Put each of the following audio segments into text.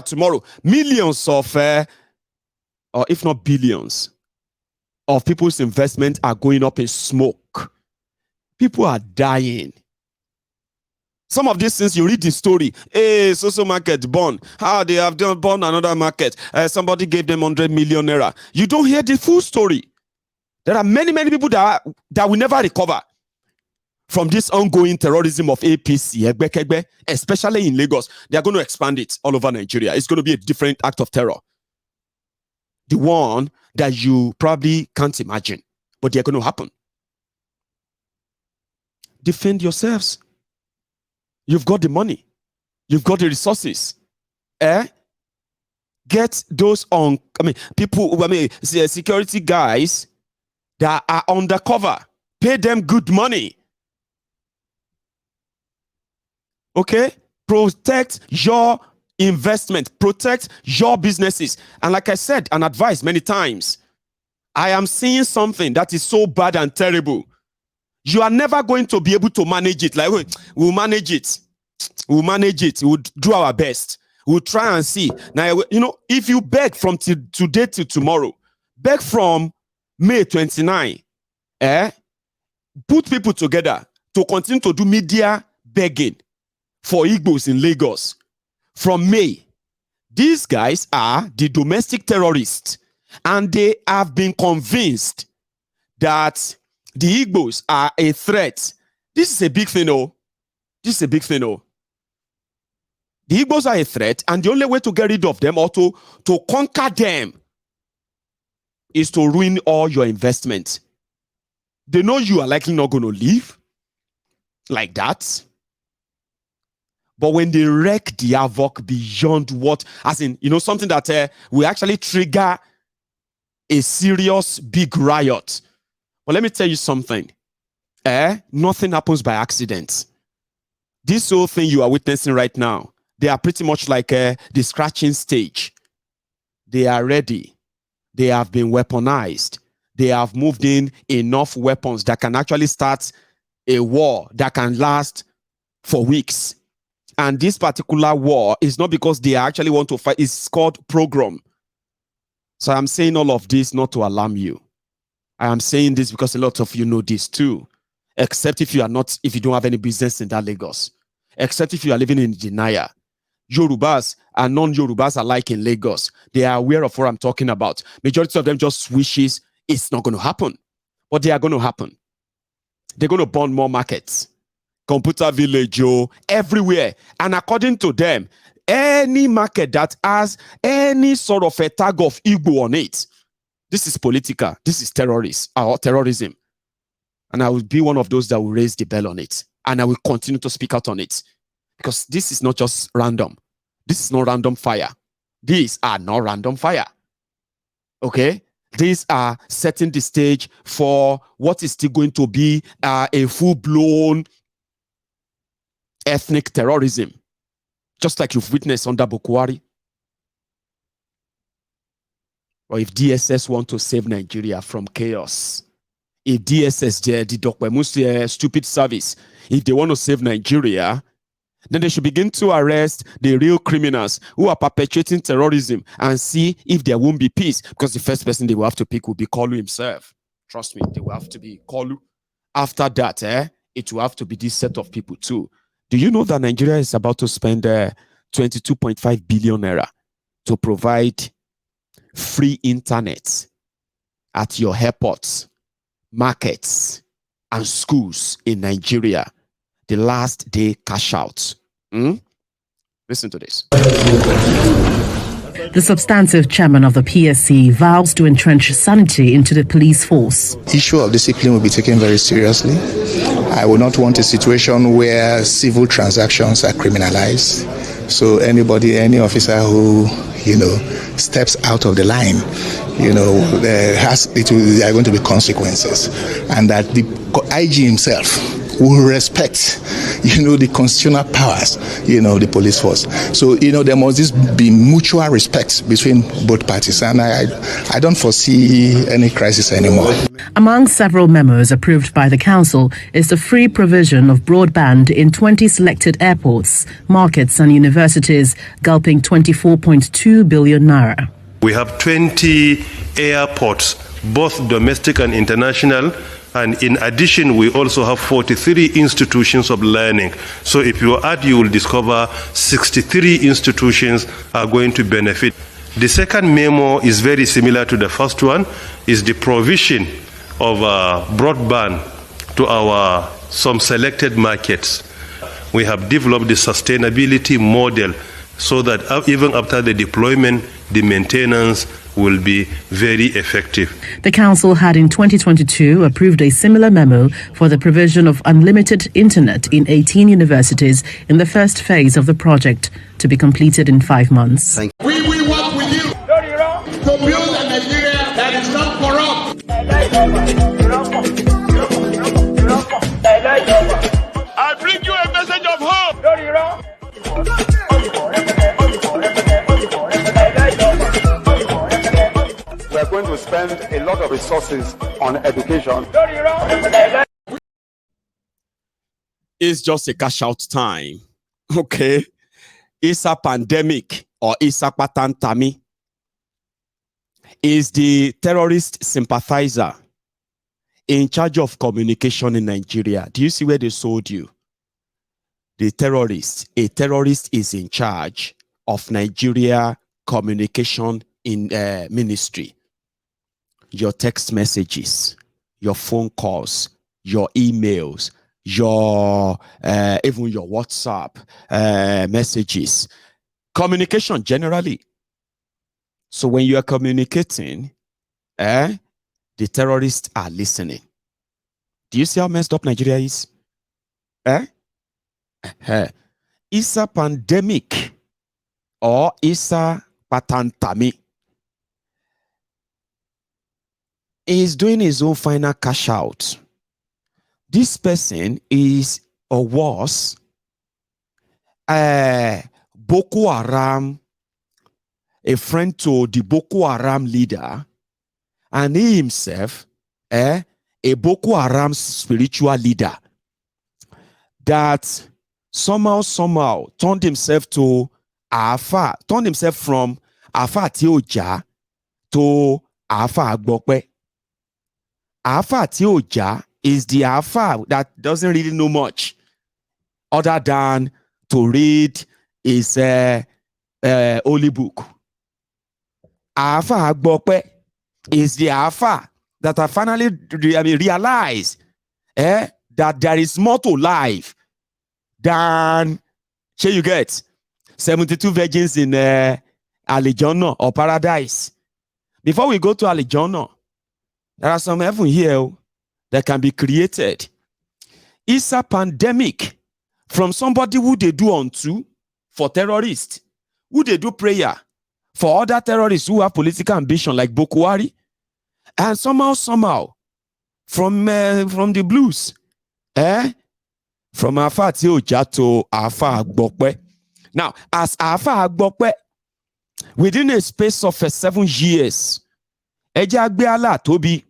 tomorrow, millions of, or if not billions, of people's investment are going up in smoke. People are dying. Some of these things, you read the story. Hey, social market born. How they have done born another market. Somebody gave them 100 million naira. You don't hear the full story. There are many, many people that will never recover from this ongoing terrorism of APC, especially in Lagos. They are going to expand it all over Nigeria. It's going to be a different act of terror. The one that you probably can't imagine, but they're going to happen. Defend yourselves. You've got the money. You've got the resources. Get those security guys that are undercover. Pay them good money. Okay? Protect your investment. Protect your businesses. And like I said and advised many times, I am seeing something that is so bad and terrible. You are never going to be able to manage it. Like, we'll manage it. We'll manage it. We'll do our best. We'll try and see. Now, if you beg from today till tomorrow, beg from May 29, put people together to continue to do media begging for Igbos in Lagos. From May, these guys are the domestic terrorists, and they have been convinced that the Igbos are a threat. This is a big thing, This is a big thing, The Igbos are a threat, and the only way to get rid of them or to conquer them is to ruin all your investment. They know you are likely not going to leave like that. But when they wreak the havoc beyond what, as in, something that will actually trigger a serious big riot. Well, let me tell you something. Nothing happens by accident. This whole thing you are witnessing right now, they are pretty much like the scratching stage. They are ready. They have been weaponized. They have moved in enough weapons that can actually start a war that can last for weeks. And this particular war is not because they actually want to fight. It's called program. So I'm saying all of this not to alarm you. I am saying this because a lot of you know this too. Except if you don't have any business in that Lagos. Except if you are living in denial. Yorubas and non-Yorubas alike in Lagos, they are aware of what I'm talking about. Majority of them just wishes it's not going to happen. But they are going to happen. They're going to burn more markets. Computer village, everywhere. And according to them, any market that has any sort of a tag of Igbo on it, this is political. This is terrorism. And I will be one of those that will raise the bell on it. And I will continue to speak out on it. Because this is not just random. This is not random fire. These are not random fire. Okay? These are setting the stage for what is still going to be a full-blown ethnic terrorism. Just like you've witnessed under Bukwari. Or if DSS want to save Nigeria from chaos. If DSS, the Dokwemu's stupid service, if they want to save Nigeria, then they should begin to arrest the real criminals who are perpetrating terrorism and see if there won't be peace. Because the first person they will have to pick will be Kolu himself. Trust me, they will have to be Kolu. After that, it will have to be this set of people too. Do you know that Nigeria is about to spend 22.5 billion naira to provide free internet at your airports, markets, and schools in Nigeria? The last day cash out. Listen to this. The substantive chairman of the PSC vows to entrench sanity into the police force. The issue of discipline will be taken very seriously. I would not want a situation where civil transactions are criminalized. So any officer who, steps out of the line, there are going to be consequences. And that the IG himself will respect, the constitutional powers, the police force. So, there must be mutual respect between both parties. And I don't foresee any crisis anymore. Among several memos approved by the Council is the free provision of broadband in 20 selected airports, markets and universities, gulping 24.2 billion naira. We have 20 airports, both domestic and international, and in addition, we also have 43 institutions of learning. So if you add, you will discover 63 institutions are going to benefit. The second memo is very similar to the first one, is the provision of broadband to some selected markets. We have developed the sustainability model so that even after the deployment, the maintenance will be very effective. The Council had in 2022 approved a similar memo for the provision of unlimited internet in 18 universities in the first phase of the project, to be completed in 5 months. We will work with you to build a Nigeria that is not corrupt. I bring you a message of hope. We are going to spend a lot of resources on education. It's just a cash out time. Okay. It's a pandemic, or it's a patantami. Is the terrorist sympathizer in charge of communication in Nigeria? Do you see where they sold you? A terrorist is in charge of Nigeria communication in ministry. Your text messages, your phone calls, your emails, your even your WhatsApp messages, communication generally. So when you are communicating, the terrorists are listening. Do you see how messed up Nigeria is? It's a pandemic, or it's a patantami. He's doing his own final cash out. This person is or was Boko Haram, a friend to the Boko Haram leader, and he himself a Boko Haram spiritual leader that somehow turned himself to Afa, turned himself from Afa Tioja to Afa Agbokwe. Afa Tioja is the Afa that doesn't really know much other than to read his holy book. Afa Agbokwe is the Afa that I finally realized that there is more to life than, shall you get 72 virgins in Alijono or paradise. Before we go to Alijono, there are some heaven here that can be created. It's a pandemic from somebody who they do unto for terrorists, who they do prayer for other terrorists who have political ambition like Boko Haram, and somehow from the blues, from Afa Tioja to Afa Agbokwe. Now, as Afa Agbokwe, within a space of 7 years, Eja gbe Allah Tobi,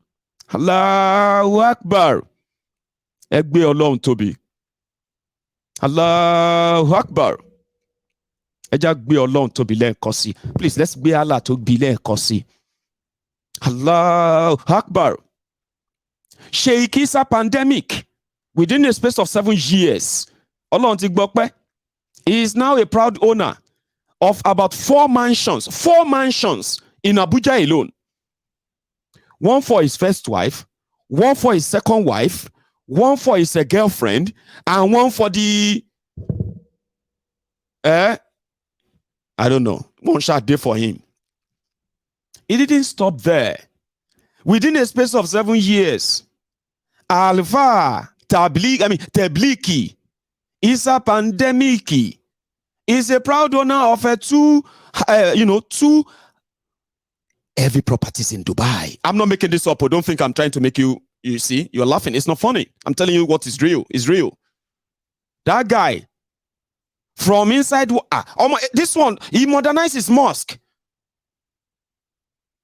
Allahu Akbar, Egbe Ọlọ́run Tobi, Allahu Akbar, Eja gbe Ọlọ́run Tobi lẹ́ẹ̀kan sí. Please, let's gbe Allah Tobi lẹ́ẹ̀kan sí. Allahu Akbar. Sheikh Isa pandemic, within a space of 7 years, Ọlọ́run ti gbọpẹ́. He is now a proud owner of about 4 mansions in Abuja alone. One for his first wife, one for his second wife, one for his girlfriend, and one for the I don't know, one shot day for him. It didn't stop there. Within a space of 7 years, Alpha Tabliki is a pandemic. Is a proud owner of two heavy properties in Dubai. I'm not making this up. Don't think I'm trying to make you, You see, you're laughing. It's not funny. I'm telling you what is real. Is real. That guy from inside, this one, he modernized his mosque.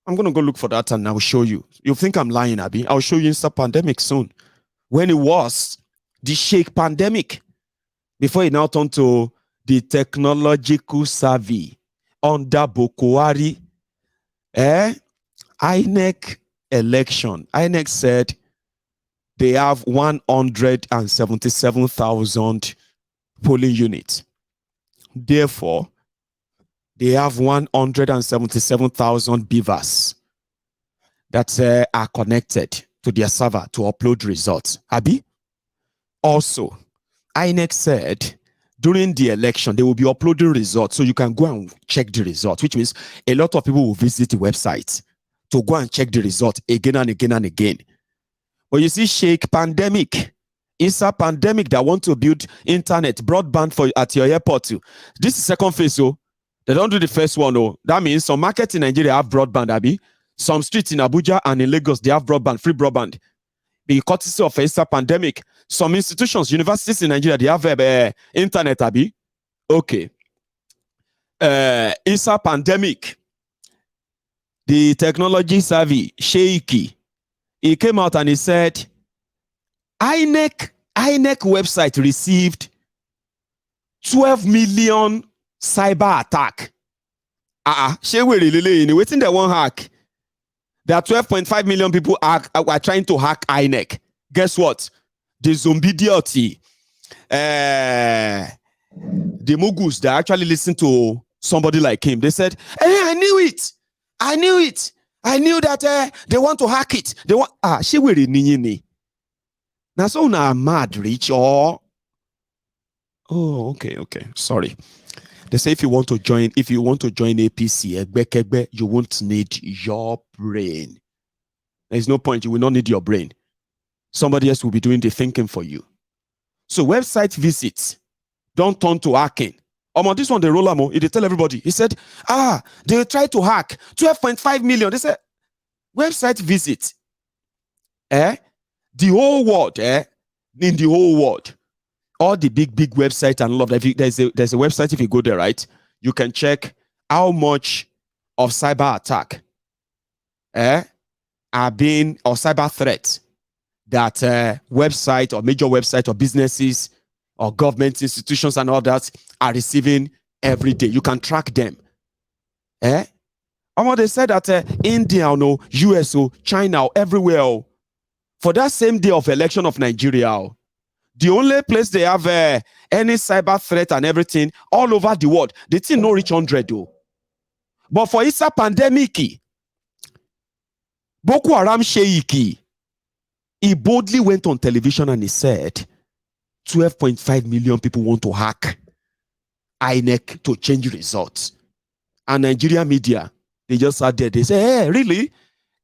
I'm going to go look for that and I'll show you. You think I'm lying, Abby? I'll show you Insta pandemic soon. When it was the Sheikh pandemic, before it now turned to the technological savvy under Bokwari, INEC election. INEC said they have 177,000 polling units. Therefore, they have 177,000 beavers that are connected to their server to upload results. Abi? Also, INEC said during the election, they will be uploading results so you can go and check the results, which means a lot of people will visit the website to go and check the result again and again and again. But you see, Sheikh pandemic. It's a pandemic that want to build internet, broadband for at your airport too. This is second phase, so they don't do the first one. Oh, that means some markets in Nigeria have broadband, Abi. Some streets in Abuja and in Lagos, they have broadband, free broadband. The courtesy of a pandemic. Some institutions, universities in Nigeria, they have internet, Abi. Okay. It's a pandemic. The technology savvy, Sheikh, he came out and he said, INEC website received 12 million cyber attack. Waiting the one hack. There are 12.5 million people are trying to hack INEC. Guess what? The zombie idiot, the Mugus that actually listen to somebody like him, they said, hey, I knew it. I knew that they want to hack it. They want she will ni. Now so now mad rich or okay. Sorry. They say if you want to join APC, you won't need your brain. There's no point. You will not need your brain. Somebody else will be doing the thinking for you. So website visits don't turn to hacking. This one, they roll them. They tell everybody. He said, they try to hack 12.5 million. They said, website visit. The whole world, in the whole world, all the big websites and all of that. There's a website, if you go there, right, you can check how much of cyber attack are being, or cyber threats that website or major website or businesses or government institutions and all that are receiving every day. You can track them. They said that India, US, China, everywhere, for that same day of election of Nigeria, the only place they have any cyber threat and everything all over the world, they still no reach 100 though. But for Isa pandemic, Boko Haram Sheikh, he boldly went on television and he said, 12.5 million people want to hack INEC to change results. And Nigeria media, they just sat there. They say, hey, really?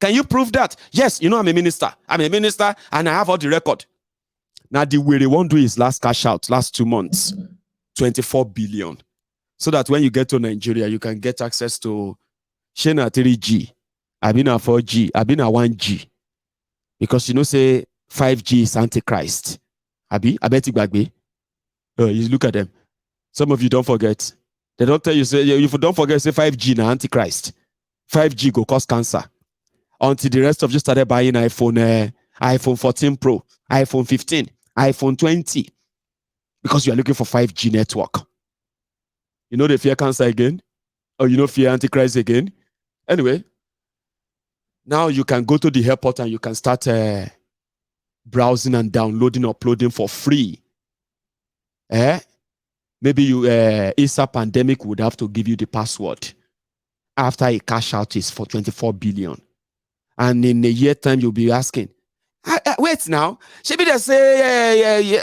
Can you prove that? Yes, I'm a minister. I'm a minister and I have all the record. Now, the way they won't do his last cash out, last 2 months, 24 billion. So that when you get to Nigeria, you can get access to Shena 3G, Abina 4G, Abina 1G. Because say 5G is Antichrist. Abi, I bet you look at them. Some of you don't forget. They don't tell you, say, if you don't forget, say 5G na Antichrist. 5G go cause cancer. Until the rest of you started buying iPhone 14 Pro, iPhone 15, iPhone 20. Because you are looking for 5G network. They fear cancer again? Or fear Antichrist again? Anyway, now you can go to the airport and you can start browsing and downloading, uploading for free. Maybe Isa pandemic would have to give you the password after a cash out is for 24 billion. And in a year time, you'll be asking, wait now, should they say,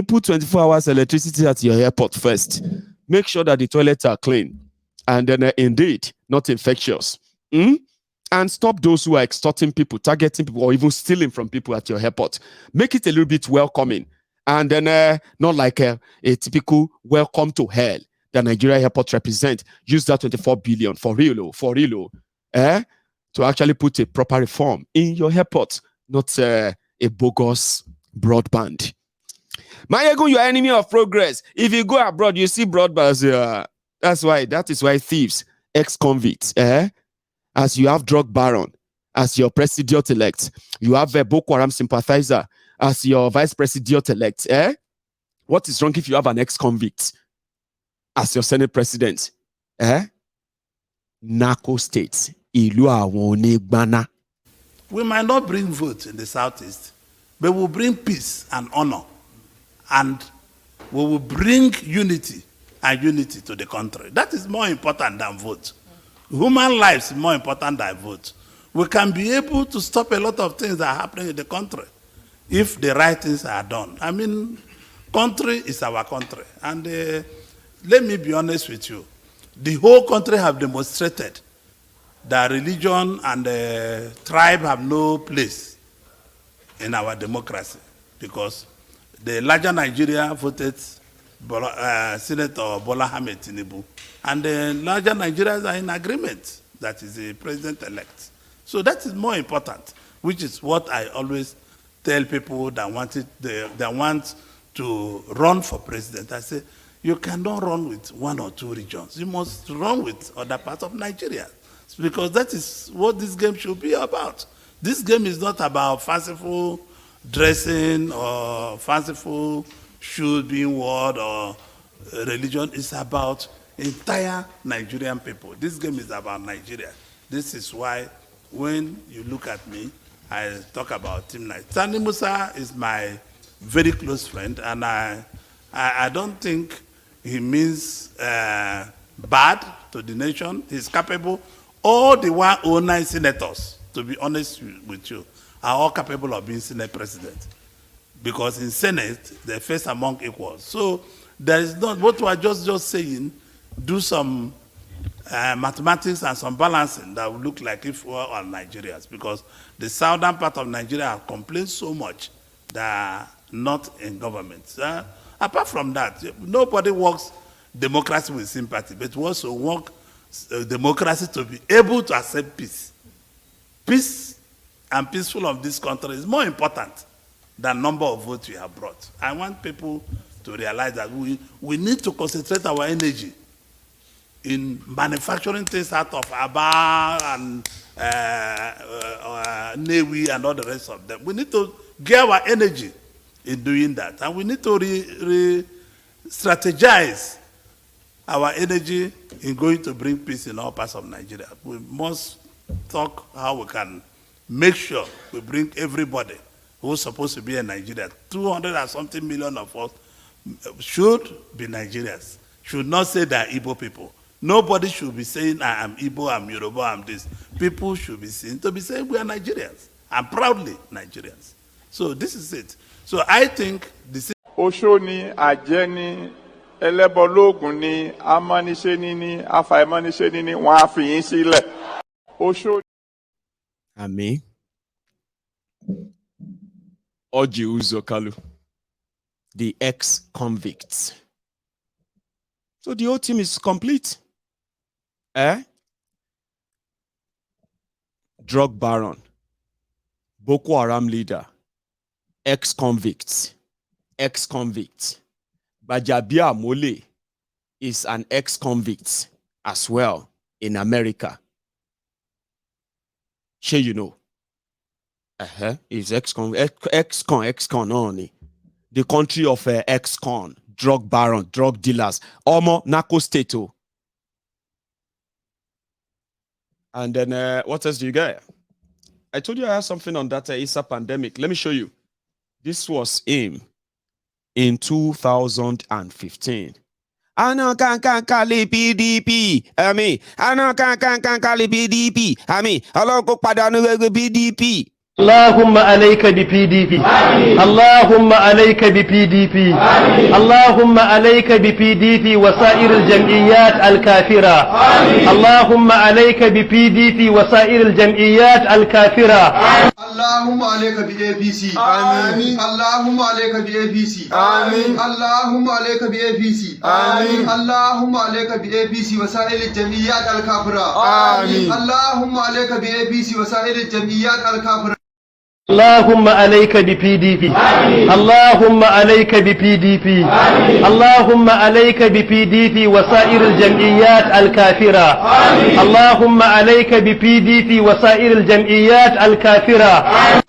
put 24 hours electricity at your airport first. Make sure that the toilets are clean. And then indeed, not infectious. And stop those who are extorting people, targeting people, or even stealing from people at your airport. Make it a little bit welcoming. And then not like a typical welcome to hell that Nigeria airport represent. Use that 24 billion for real. To actually put a proper reform in your airport. not a bogus broadband. Mayegun, you are enemy of progress. If you go abroad, you see broadband. That is why thieves, ex-convicts, as you have drug baron as your president-elect, you have a Boko Haram sympathizer as your vice president-elect. What is wrong if you have an ex-convict as your Senate president? Narco states. We might not bring votes in the Southeast, but we'll bring peace and honor. And we will bring unity to the country. That is more important than votes. Human lives is more important than votes. We can be able to stop a lot of things that are happening in the country if the right things are done. I mean, country is our country. And let me be honest with you. The whole country have demonstrated that religion and tribe have no place in our democracy, because the larger Nigeria voted Senator Bola Ahmed Tinubu, and the larger Nigerians are in agreement that is the president-elect. So that is more important, which is what I always tell people that want to run for president. I say, you cannot run with one or two regions. You must run with other parts of Nigeria, because that is what this game should be about. This game is not about fanciful dressing or fanciful shoes being worn or religion. It's about entire Nigerian people. This game is about Nigeria. This is why when you look at me, I talk about Team Nigeria. Sani Musa is my very close friend, and I don't think he means bad to the nation. He's capable. All the 109 senators, to be honest with you, are all capable of being Senate president. Because in Senate, they're first among equals. So there is not, what we are just saying, do some mathematics and some balancing that will look like if we were all Nigerians. Because the southern part of Nigeria have complained so much that are not in government. Apart from that, nobody works democracy with sympathy, but we also work democracy to be able to accept peace. Peace and peaceful of this country is more important than number of votes we have brought. I want people to realize that we need to concentrate our energy in manufacturing things out of Aba and Newi and all the rest of them. We need to gear our energy in doing that. And we need to strategize our energy in going to bring peace in all parts of Nigeria. We must talk how we can make sure we bring everybody who's supposed to be in Nigeria. 200 and something million of us should be Nigerians. Should not say they're Igbo people. Nobody should be saying, I am Igbo, I'm Yoruba, I'm this. People should be seen to be saying we are Nigerians, and proudly Nigerians. So this is it. So I think this is... Oshoni, Ajeni, Elebologun ni, Amaniseni ni, Afaimaniseni ni, wọ́n á fi yín sílẹ̀. Oshoni. Ami. Oji Uzokalu, the ex-convicts. So the whole team is complete. Drug baron, Boko Haram leader, ex-convicts. Bajabia Mole is an ex-convict as well in America. Sure, you know. Is ex-con only. The country of ex-con, drug baron, drug dealers, almost narco state. And then what else do you get? I told you I have something on that ISA pandemic. Let me show you. This was him in 2015. Ano kan kali PDP. Ano kan kali PDP. Hello ko padanu PDP. اللهم عليك بPDP اللهم عليك بPDP اللهم عليك بPDP وسائر الجمعيات الكافرة اللهم عليك بPDP وسائر الجمعيات الكافرة اللهم عليك بAPC آمين اللهم عليك بAPC آمين اللهم عليك بAPC آمين اللهم عليك بAPC وسائر الجمعيات الكافرة آمين اللهم عليك بAPC وسائر الجمعيات الكافرة اللهم عليك بPDP اللهم عليك بPDP اللهم عليك بPDP وسائر الجمعيات الكافرة اللهم عليك بPDP وسائر الجمعيات الكافرة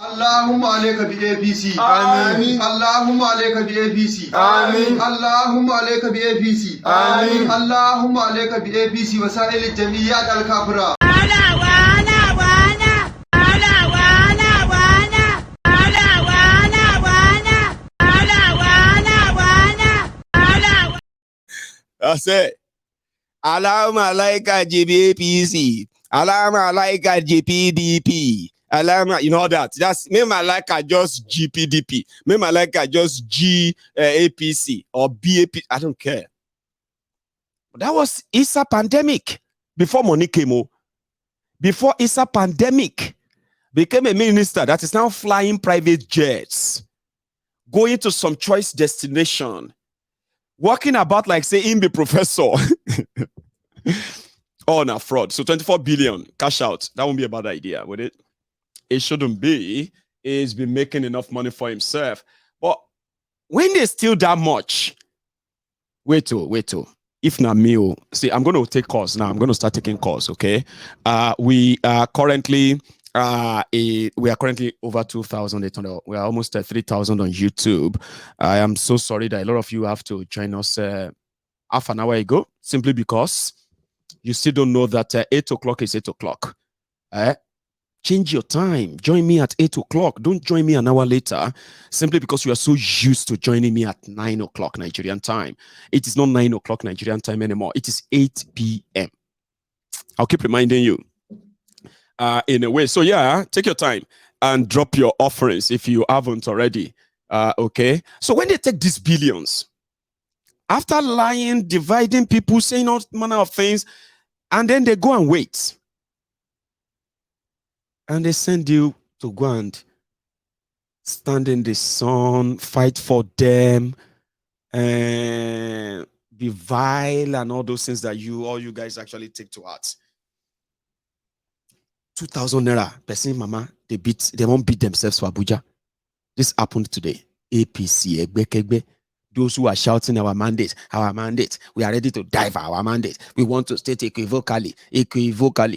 اللهم عليك بAPC آمين اللهم عليك بAPC آمين اللهم عليك بAPC آمين اللهم عليك بAPC وسائر الجمعيات الكافرة I said, Alama Laika GBAPC, Alama Laika GPDP, Alama, you know that. That's me, Malaika just GPDP, me, Malaika just GAPC or BAP. I don't care. But that was ISA pandemic before money came out. Before ISA pandemic, became a minister that is now flying private jets, going to some choice destination. Walking about like say him be professor. Oh, no, fraud. So 24 billion cash out. That won't be a bad idea, would it? It shouldn't be. He's been making enough money for himself. But when they steal that much, wait till. If not me, see, I'm going to take calls now. I'm going to start taking calls, okay? We are currently over 2,800. We are almost at 3,000 on YouTube. I am so sorry that a lot of you have to join us half an hour ago, simply because you still don't know that 8 o'clock is 8 o'clock. Change your time. Join me at 8 o'clock. Don't join me an hour later, simply because you are so used to joining me at 9 o'clock Nigerian time. It is not 9 o'clock Nigerian time anymore. It is 8 p.m. I'll keep reminding you. In a way. So yeah, take your time and drop your offerings if you haven't already. Okay. So when they take these billions, after lying, dividing people, saying all manner of things, and then they go and wait. And they send you to go and stand in the sun, fight for them, and be vile and all those things that all you guys actually take to heart. 2,000 naira, person mama, they won't beat themselves for Abuja. This happened today. APC, Egbe. Those who are shouting our mandate, we are ready to die for our mandate. We want to state equivocally. Today,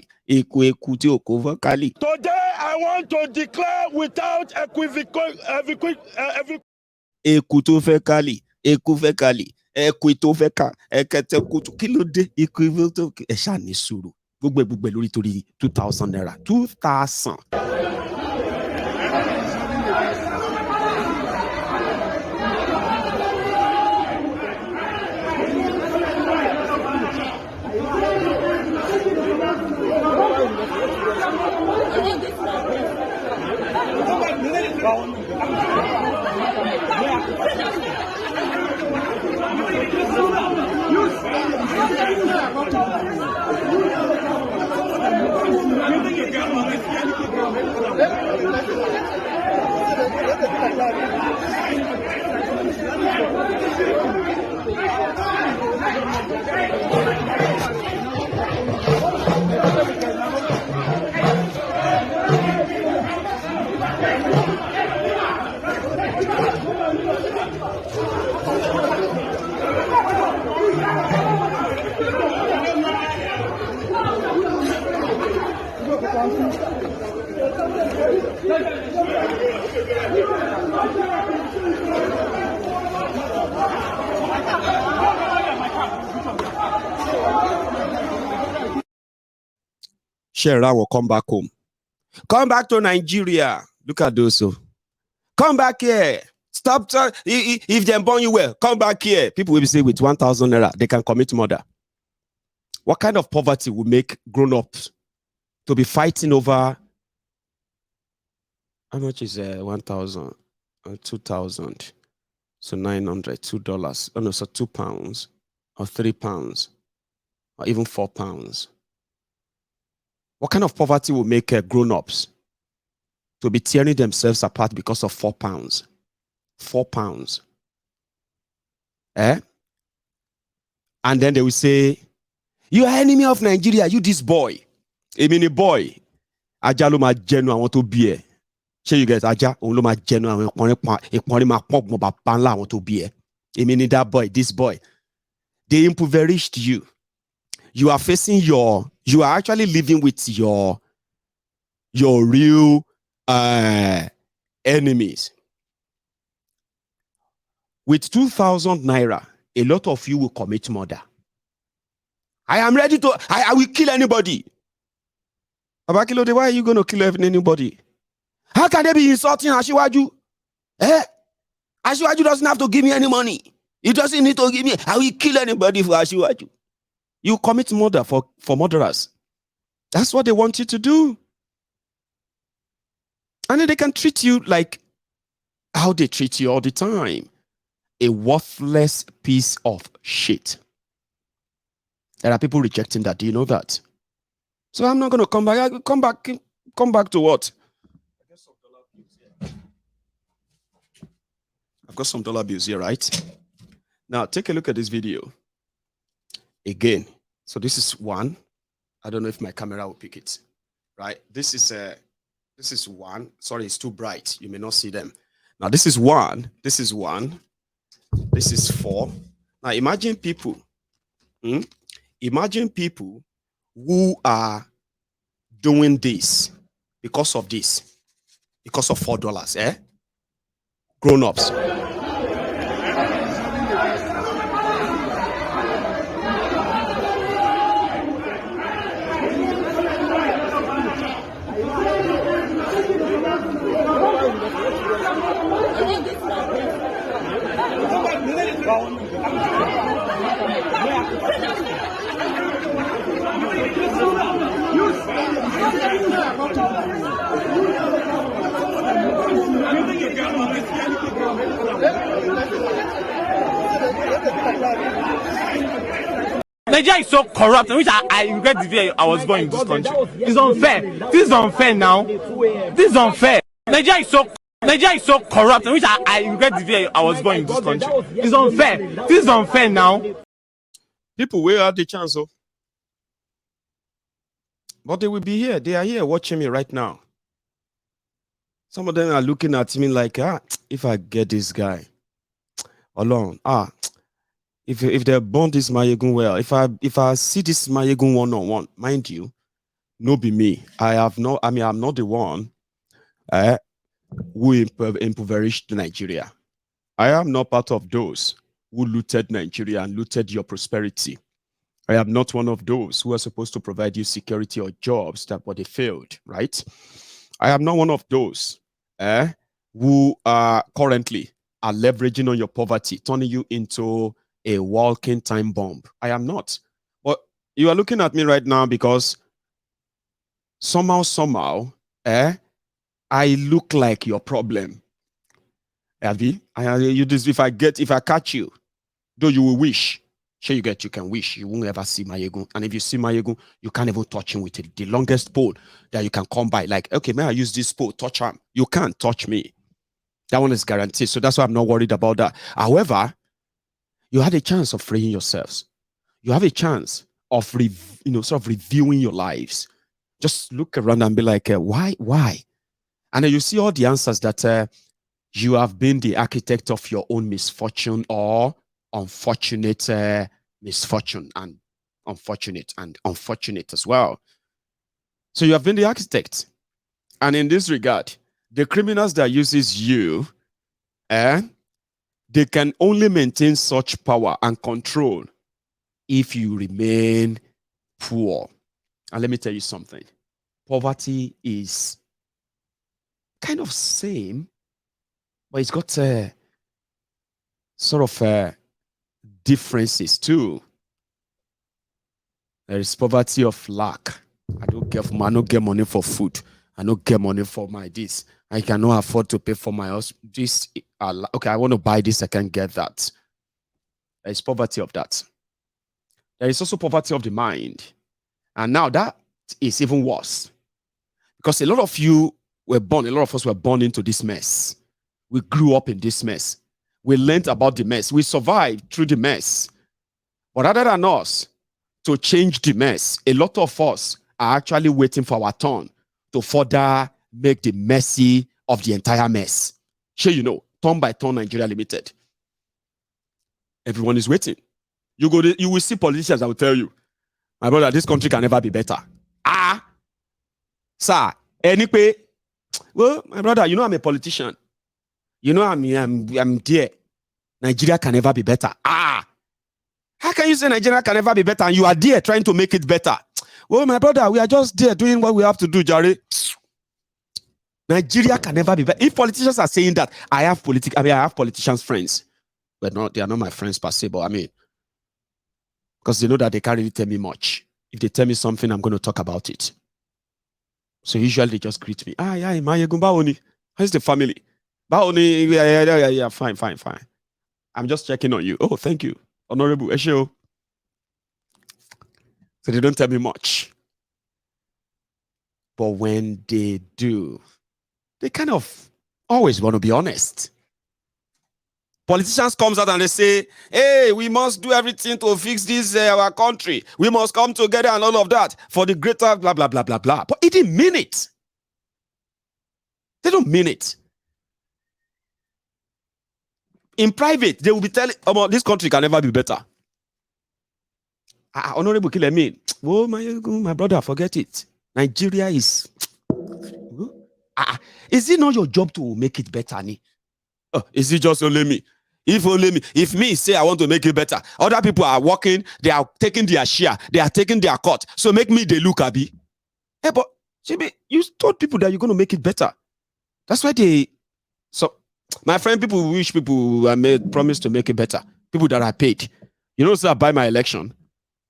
I want to declare without equivocally, gbogbo lórí torí 2,000 naira 2,000. Shera will come back home. Come back to Nigeria. Look at those. Come back here. Stop. If they born you well, come back here. People will be saying with 1,000 naira, they can commit murder. What kind of poverty will make grown-ups to be fighting over? How much is 1,000 or 2,000? So $900, $2. Oh no, so £2 or £3 or even £4. What kind of poverty will make grown-ups to be tearing themselves apart because of £4? £4. And then they will say, you are enemy of Nigeria, you this boy. I mean a boy. Ajaluma Genu, I want to be here. you guys aja òun ló máa jẹnu àwọn ìpọ́nrín máa pọ́n gbọ́n bàbá ńlá àwọn tó bí ẹ. Èmi ni that boy, this boy. They impoverished you. You are you are actually living with your real enemies. With 2,000 naira, a lot of you will commit murder. I am ready to, I will kill anybody. Abakilode, why are you going to kill anybody? How can they be insulting Ashiwaju? Ashiwaju doesn't have to give me any money. He doesn't need to give me. I will kill anybody for Ashiwaju. You commit murder for murderers. That's what they want you to do. And then they can treat you like how they treat you all the time. A worthless piece of shit. There are people rejecting that. Do you know that? So I'm not going to come back. Come back to what? I've got some dollar bills here, right? Now take a look at this video. Again. So this is one. I don't know if my camera will pick it. Right? This is one. Sorry, it's too bright. You may not see them. Now this is one. This is one. This is 4. Now imagine people. Imagine people who are doing this because of this. Because of $4. Grown-ups. Nigeria is so corrupt, which I regret the day I was born in this country. It's unfair. This is unfair now. This is unfair. Nigeria is so corrupt, which I regret the day I was born in this country. It's unfair. This is unfair now. People will have the chance, but they will be here. They are here watching me right now. Some of them are looking at me like, if I get this guy alone, if they burn this Mayegun well, if I see this Mayegun one-on-one, mind you, no be me. I'm not the one who impoverished Nigeria. I am not part of those who looted Nigeria and looted your prosperity. I am not one of those who are supposed to provide you security or jobs but they failed, right? I am not one of those who are currently leveraging on your poverty, turning you into a walking time bomb. I am not. But you are looking at me right now because somehow, I look like your problem. Abby, if I catch you, though you will wish. Sure, you can wish. You won't ever see Mayegun. And if you see Mayegun, you can't even touch him with it. The longest pole that you can come by. Like, okay, may I use this pole? Touch him. You can't touch me. That one is guaranteed. So that's why I'm not worried about that. However, you had a chance of freeing yourselves. You have a chance of sort of reviewing your lives. Just look around and be like, why? And then you see all the answers that you have been the architect of your own misfortune or unfortunate misfortune and unfortunate as well. So you have been the architect. And in this regard, the criminals that uses you, they can only maintain such power and control if you remain poor. And let me tell you something. Poverty is kind of same, but it's got sort of differences too. There is poverty of lack. I don't get money for food. I don't get money for my this. I cannot afford to pay for my house. This, okay, I want to buy this. I can't get that. There is poverty of that. There is also poverty of the mind. And now that is even worse. Because a lot of us were born into this mess. We grew up in this mess. We learned about the mess. We survived through the mess. But other than us, to change the mess, a lot of us are actually waiting for our turn to further make the messy of the entire mess. Sure, you know, turn by turn Nigeria Limited. Everyone is waiting. You will see politicians that will tell you, my brother, this country can never be better. Sir, anyway, well, my brother, you know I'm a politician. You know I'm there. Nigeria can never be better. How can you say Nigeria can never be better and you are there trying to make it better? Well, my brother, we are just there doing what we have to do, Jerry. Nigeria can never be better. If politicians are saying that, I have politicians friends. But they are not my friends per se, but I mean, because they know that they can't really tell me much. If they tell me something, I'm going to talk about it. So usually they just greet me. Yeah, Baoni. How's the family? Baoni, yeah, fine. I'm just checking on you. Oh, thank you. Honorable Esho. So they don't tell me much. But when they do, they kind of always want to be honest. Politicians comes out and they say, hey, we must do everything to fix this our country. We must come together and all of that for the greater blah, blah, blah, blah, blah. But it didn't mean it. They don't mean it. In private, they will be telling, this country can never be better. Honorable Kile mean, oh, my brother, forget it. Nigeria is... is it not your job to make it better? Is it just only me? If me say I want to make it better, other people are working, they are taking their share, they are taking their cut. So make me the look, Abi. Hey, but you told people that you're going to make it better. That's why so my friend, people wish people made promise to make it better. People that I paid. You know, so I buy my election.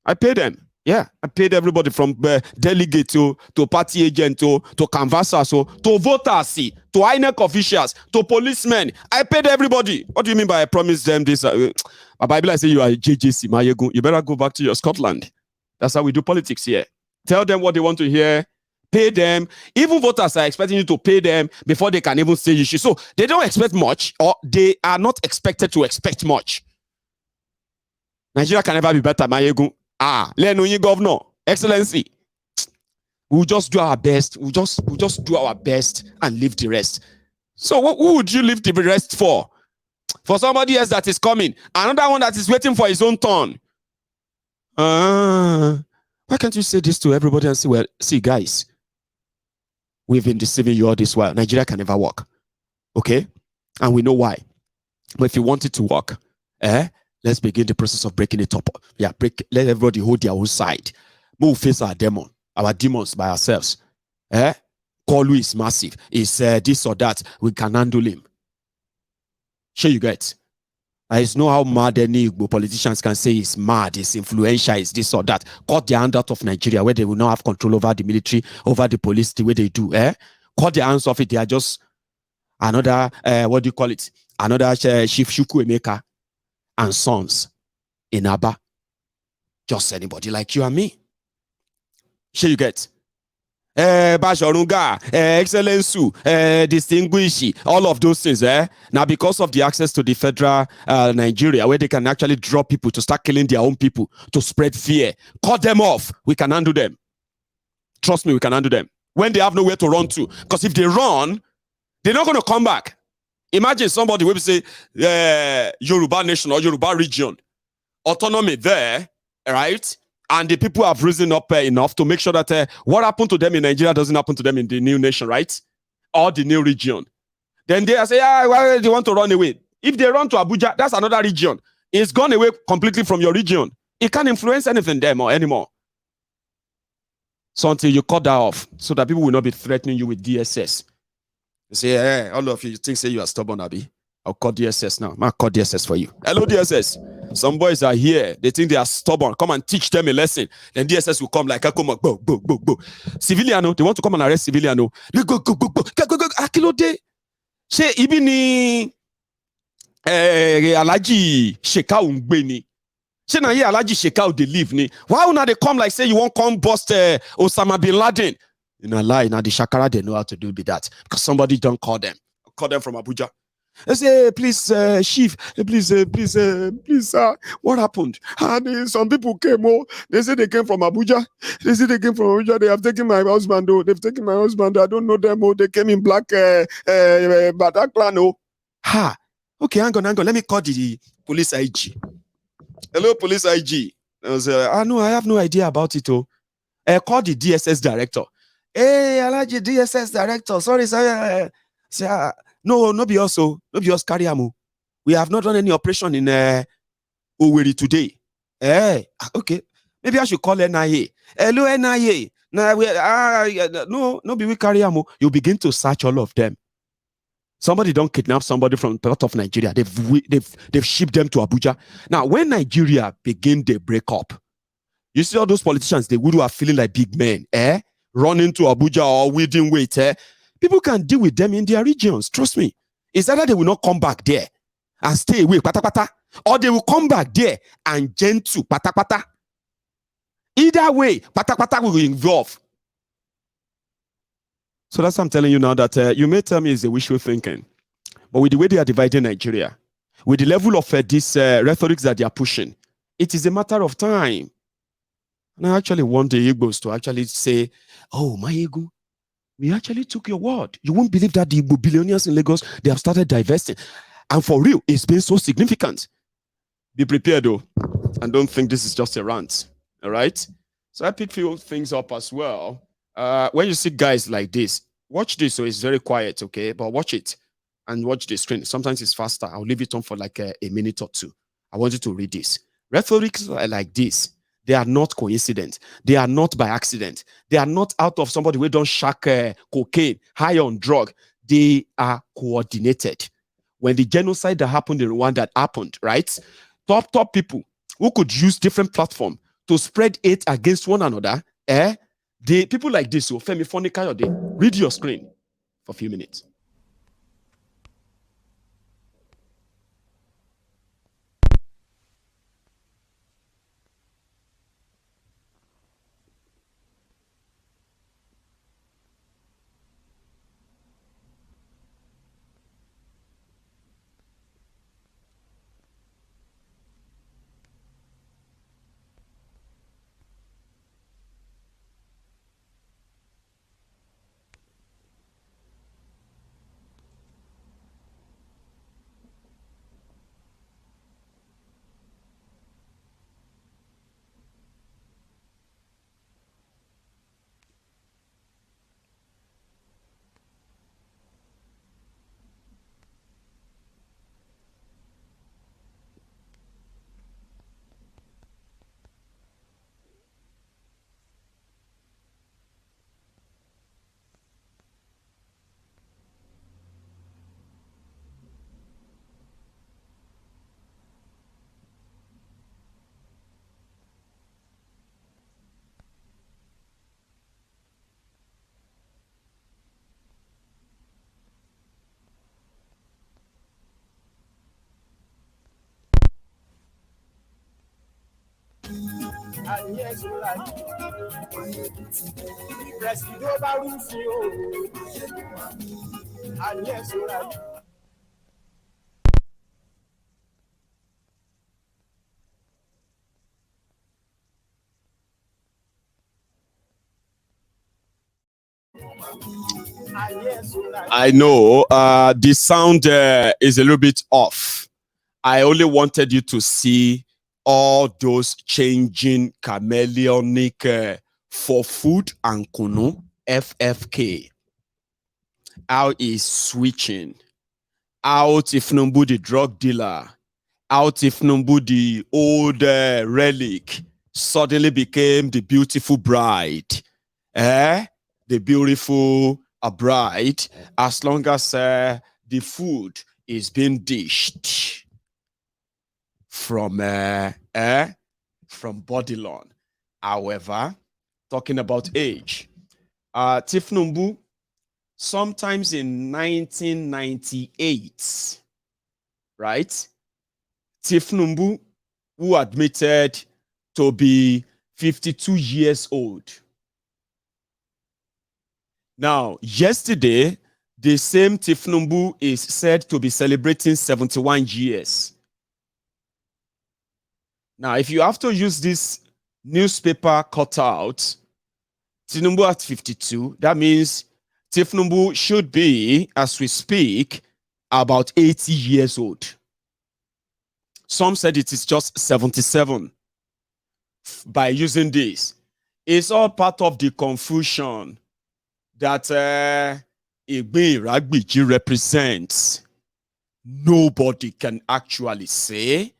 I paid them. Yeah, I paid everybody from delegate to party agent to canvassers to voters, to INEC officials, to policemen. I paid everybody. What do you mean by I promised them this? My Bible, I say you are a JJC, Mayegu. You better go back to your Scotland. That's how we do politics here. Tell them what they want to hear. Pay them. Even voters are expecting you to pay them before they can even say you should. So they don't expect much, or they are not expected to expect much. Nigeria can never be better, Mayegu. Lenonyi Governor, Excellency, we'll just do our best. We'll just do our best and leave the rest. So who would you leave the rest for? For somebody else that is coming. Another one that is waiting for his own turn. Why can't you say this to everybody and say, well, see, guys, we've been deceiving you all this while. Nigeria can never work. Okay? And we know why. But if you want it to work, let's begin the process of breaking it up. Yeah, let everybody hold their own side. We'll face our demons by ourselves. Kolu is massive. It's this or that. We can handle him. Sure, you get. It's not how mad any Igbo politicians can say he's mad, he's influential, it's this or that. Cut their hand out of Nigeria where they will not have control over the military, over the police, the way they do. Cut their hands off it. They are just another, what do you call it? Another Chief Shuku Emeka and sons in Aba. Just anybody like you and me. Sure, you get. Bashorunga, Excellency, Distinguished, all of those things. Now, because of the access to the federal Nigeria, where they can actually draw people to start killing their own people, to spread fear, cut them off. We can handle them. Trust me, we can handle them. When they have nowhere to run to. Because if they run, they're not going to come back. Imagine somebody will say, Yoruba nation or Yoruba region, autonomy there, right? And the people have risen up enough to make sure that what happened to them in Nigeria doesn't happen to them in the new nation, right? Or the new region. Then they say, why do you want to run away? If they run to Abuja, that's another region. It's gone away completely from your region. It can't influence anything there anymore. So until you cut that off, so that people will not be threatening you with DSS. You say, all of you think you are stubborn, Abi. I'll call DSS now. I'll call DSS for you. Hello, DSS. Some boys are here. They think they are stubborn. Come and teach them a lesson. Then DSS will come like, come on, go. Civiliano, they want to come and arrest civiliano. They go. Akilo de. Say, ibini Alaji Shekau Ngbeni. Say, na here Alaji Shekau they live ni. Why now they come like say you won't come bust Osama bin Laden? You know, lie. Now the Shakara, they know how to do that. Because somebody don't call them. Call them from Abuja. They say, please, chief, please, what happened? And some people came, they say they came from Abuja. They have taken my husband, they've taken my husband. I don't know them, they came in black, Bataclan, Ha, okay, hang on, let me call the police IG. Hello, police IG. I was, no, I have no idea about it, call the DSS director. Hey, Alaji, DSS director, sorry, sir. No be us, carry am. We have not done any operation in Owerri today. Okay. Maybe I should call NIA. Hello, NIA. No, be we carry am. You begin to search all of them. Somebody don't kidnap somebody from part of Nigeria. They've shipped them to Abuja. Now, when Nigeria begin the break up, you see all those politicians, they would are feeling like big men, running to Abuja or within wait, people can deal with them in their regions. Trust me. It's either they will not come back there and stay away, pata pata, or they will come back there and gentle, pata pata. Either way, pata pata will involve. So that's what I'm telling you now, that you may tell me it's a wishful thinking, but with the way they are dividing Nigeria, with the level of this rhetoric that they are pushing, it is a matter of time. And I actually want the Igbos to actually say, oh, my Igbo, we actually took your word. You won't believe that the Igbo billionaires in Lagos, they have started divesting. And for real, it's been so significant. Be prepared, though, and don't think this is just a rant. All right? So I pick few things up as well. When you see guys like this, watch this. So it's very quiet, okay? But watch it and watch the screen. Sometimes it's faster. I'll leave it on for like a minute or two. I want you to read this. Rhetorics like this, they are not coincident. They are not by accident. They are not out of somebody who don't shack cocaine, high on drug. They are coordinated. When the genocide that happened in Rwanda happened, right? Top people who could use different platforms to spread hate against one another, the people like this, Femi Fonikayode, read your screen for a few minutes. And yes, you like press the over roof, you. And yes, you like. I know the sound is a little bit off. I only wanted you to see all those changing chameleonic for food and kunu, FFK. How is switching. Out if Tinubu the drug dealer. Out if Tinubu the old relic suddenly became the beautiful bride. The beautiful bride, as long as the food is being dished from Bodilon. However, talking about age, Tinubu, sometimes in 1998, right? Tinubu, who admitted to be 52 years old. Now, yesterday, the same Tinubu is said to be celebrating 71 years. Now, if you have to use this newspaper cutout, Tinubu at 52, that means Tinubu should be, as we speak, about 80 years old. Some said it is just 77 by using this. It's all part of the confusion that Igbe Ragbiji represents. Nobody can actually say,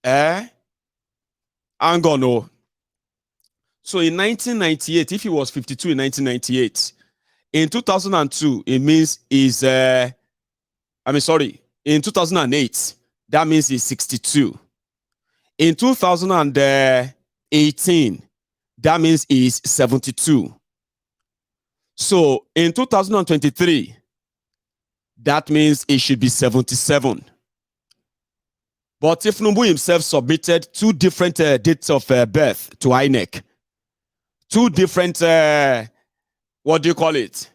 hang on, no. So in 1998, if he was 52 in 1998, in 2002, it means he's, in 2008, that means he's 62. In 2018, that means he's 72. So in 2023, that means he should be 77. But Tinubu himself submitted two different dates of birth to INEC. Two different, what do you call it?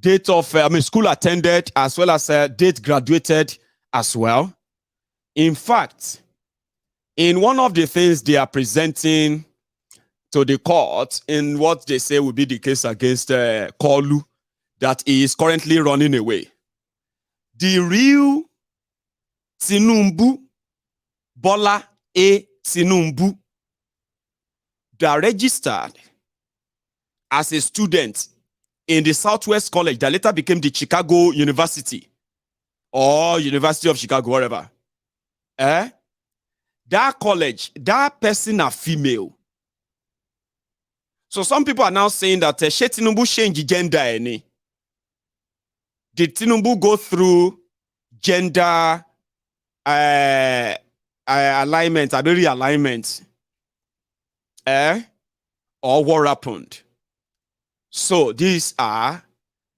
Date of, school attended as well as date graduated as well. In fact, in one of the things they are presenting to the court in what they say will be the case against Kolu that he is currently running away, the real Tinubu, Bola A. Tinubu, that registered as a student in the Southwest College that later became the Chicago University or University of Chicago, whatever. That college, that person are female. So some people are now saying that Tinubu change gender any. Did Tinubu go through gender alignment, realignment? Or what happened? So these are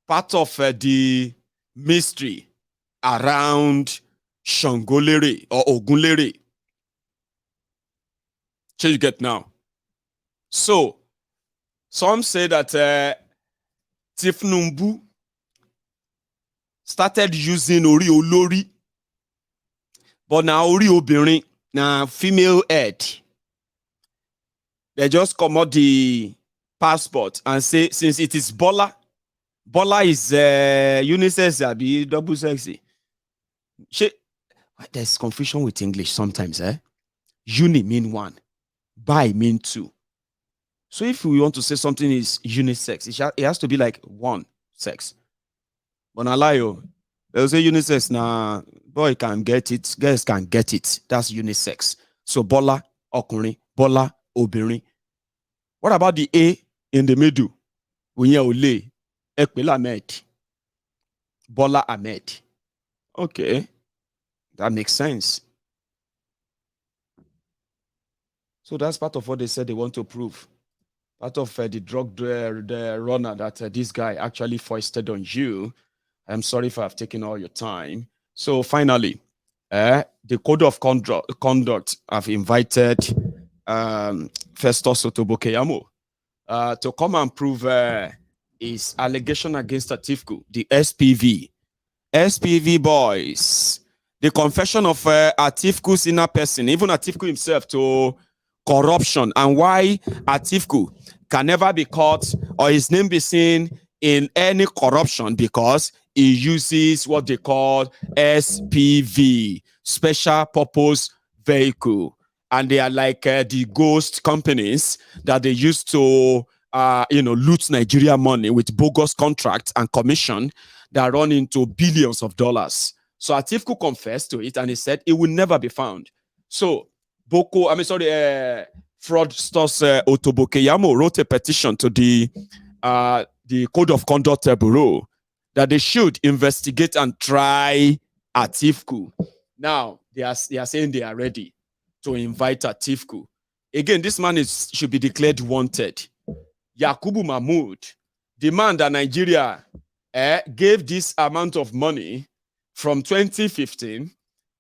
part of the mystery around Shangolere or Ogunlere. So you get now. So some say that Tinubu started using Ori Olori, but now Ori Obirin, now female head. They just come out the passport and say, since it is Bola, Bola is unisex, be double sexy. There's confusion with English sometimes, Uni mean one, bi mean two. So if we want to say something is unisex, it has to be like one sex. But I lie, they'll say unisex, nah, boy can get it, girls can get it. That's unisex. So Bola, Okunrin, Bola, Obirin. What about the A in the middle? Ole, Ekpela Ahmed. Bola Ahmed. Okay. That makes sense. So that's part of what they said they want to prove. Part of the drug the runner that this guy actually foisted on you. I'm sorry if I've taken all your time. So finally, the code of conduct have invited Festus Otobokeyamo to come and prove his allegation against Atifku, the SPV. SPV boys, the confession of Atifku's inner person, even Atifku himself, to corruption and why Atifku can never be caught or his name be seen in any corruption because he uses what they call SPV, special purpose vehicle. And they are like the ghost companies that they use to, loot Nigeria money with bogus contracts and commission that run into billions of dollars. So Atifku confessed to it and he said it will never be found. So fraudsters Otobokeyamo wrote a petition to the Code of Conduct Bureau that they should investigate and try Atifku. Now they are saying they are ready to invite Atifku. Again, this man should be declared wanted. Yakubu Mahmood, the man that Nigeria gave this amount of money from 2015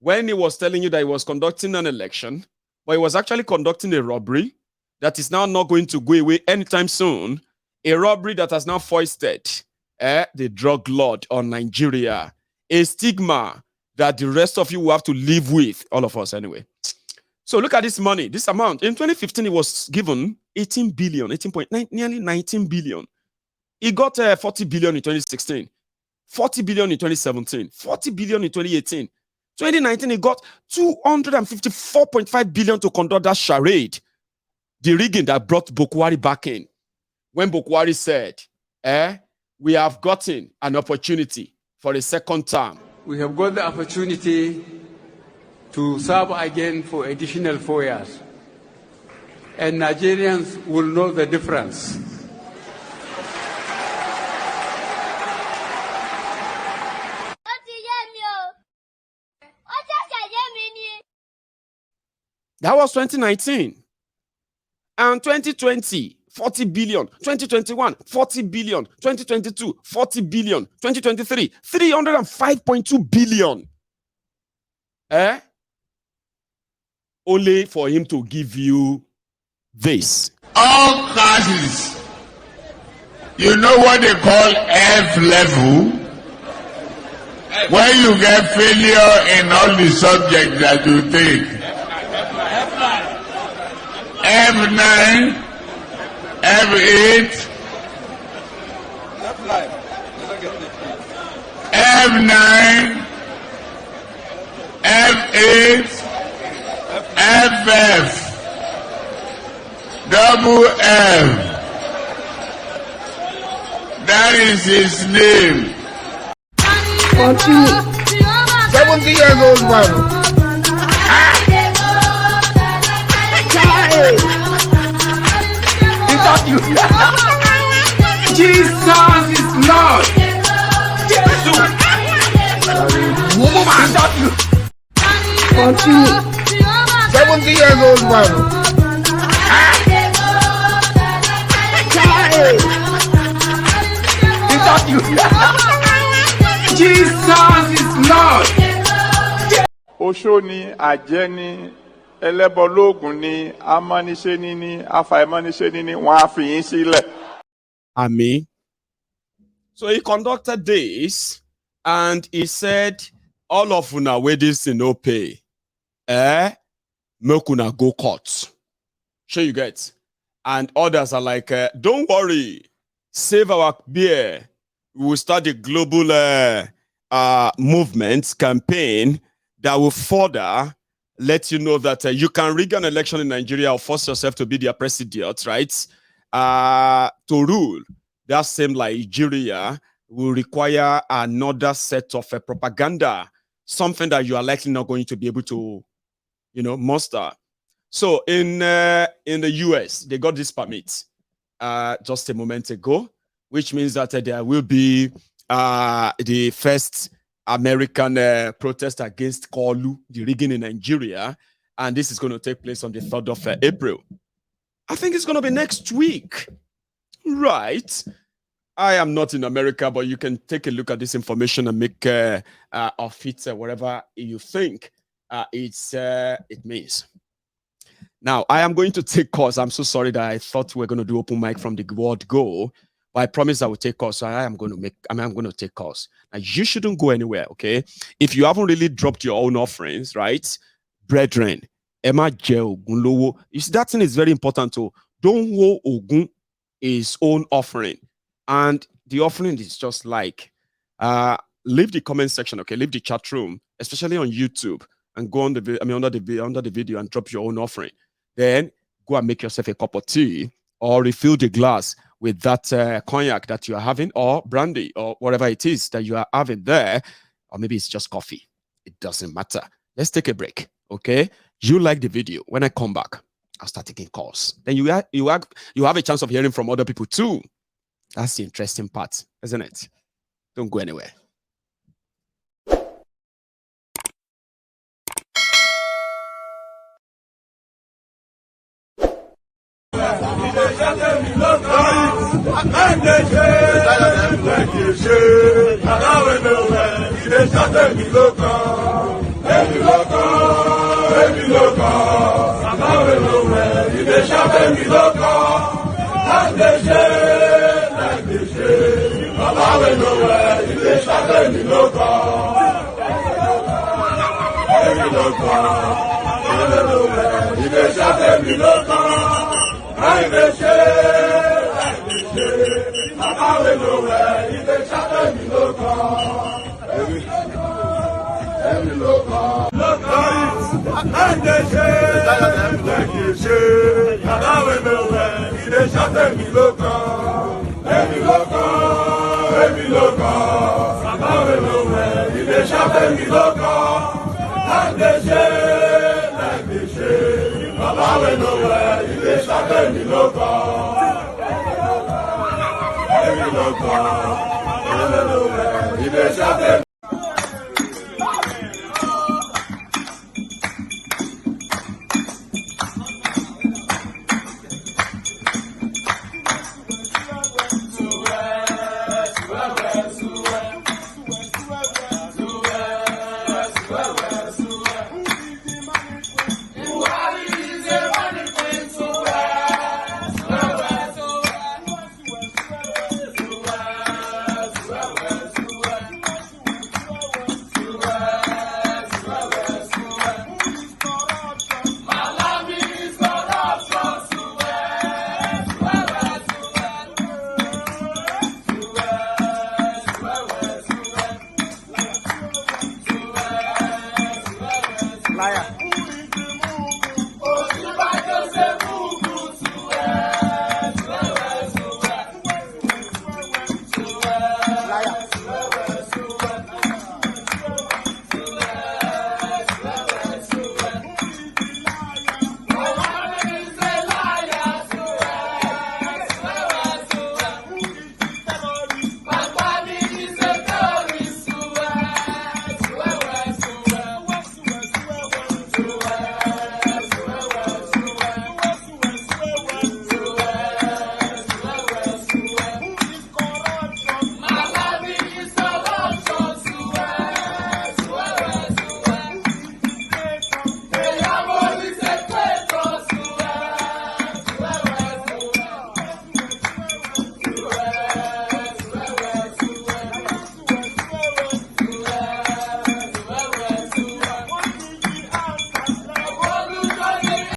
when he was telling you that he was conducting an election, but he was actually conducting a robbery that is now not going to go away anytime soon. A robbery that has now foisted the drug lord on Nigeria. A stigma that the rest of you will have to live with, all of us anyway. So look at this money, this amount. In 2015, it was given 18 billion, 18.9, nearly 19 billion. He got 40 billion in 2016, 40 billion in 2017, 40 billion in 2018. 2019, he got 254.5 billion to conduct that charade. The rigging that brought Bokwari back in. When Bokwari said, we have gotten an opportunity for a second term. We have got the opportunity to serve again for additional 4 years. And Nigerians will know the difference. That was 2019. And 2020, 40 billion. 2021, 40 billion. 2022, 40 billion. 2023, 305.2 billion. Only for him to give you this. All classes, you know what they call F level? When you get failure in all the subjects that you take. F9, F8, F9, F8, FF, double F. That is his name. 70 years old man. Is that you? Jesus is Lord. Jesus. Is that you? 70 years old man. Is that you? Jesus is Lord. Oṣó ni, àjẹ́ ni, ẹlẹ́bọlóògùn ni, amániṣẹ́ni ni, afàìmániṣẹ́ni ni, wọ́n á fi yín sílẹ̀. Àmín. So he conducted this and he said, all of una wey this thing no pay, make una go court. Sure you get? And others are like, don't worry, save our beer. We will start a global movement campaign that will further let you know that you can rig an election in Nigeria or force yourself to be their president, right? To rule that same Nigeria will require another set of propaganda, something that you are likely not going to be able to, muster. So in the US, they got this permit just a moment ago, which means that there will be the first American protest against Kolu, the rigging in Nigeria, and this is going to take place on the 3rd of April. I think it's going to be next week, right? I am not in America, but you can take a look at this information and make of it whatever you think it means. Now, I am going to take calls. I'm so sorry that I thought we were going to do open mic from the word go, but I promise I will take calls. So I'm going to take calls. Now, you shouldn't go anywhere, okay? If you haven't really dropped your own offerings, right? Brethren, Emma Ogun, you see, that thing is very important too. Don't owe Ogun his own offering. And the offering is just like, leave the comment section, okay? Leave the chat room, especially on YouTube, and go on under the video and drop your own offering. Then go and make yourself a cup of tea or refill the glass with that cognac that you are having, or brandy, or whatever it is that you are having there, or maybe it's just coffee. It doesn't matter. Let's take a break, okay? You like the video. When I come back, I'll start taking calls. Then you have a chance of hearing from other people too. That's the interesting part, isn't it? Don't go anywhere. Baba nowhere, you dey shout and you no come. You no come. You no nowhere, you dey shout and you no come. I dey share, Papa we nowhere, you dey shout and you no come. You no come. I dey share, Papa we nowhere, you dey shout and you no come. You no come. You no come. Papa we nowhere, you dey shout and you no come. I dey share, Papa we nowhere, you dey shout and you no come. You no come. You no nowhere, you dey shout and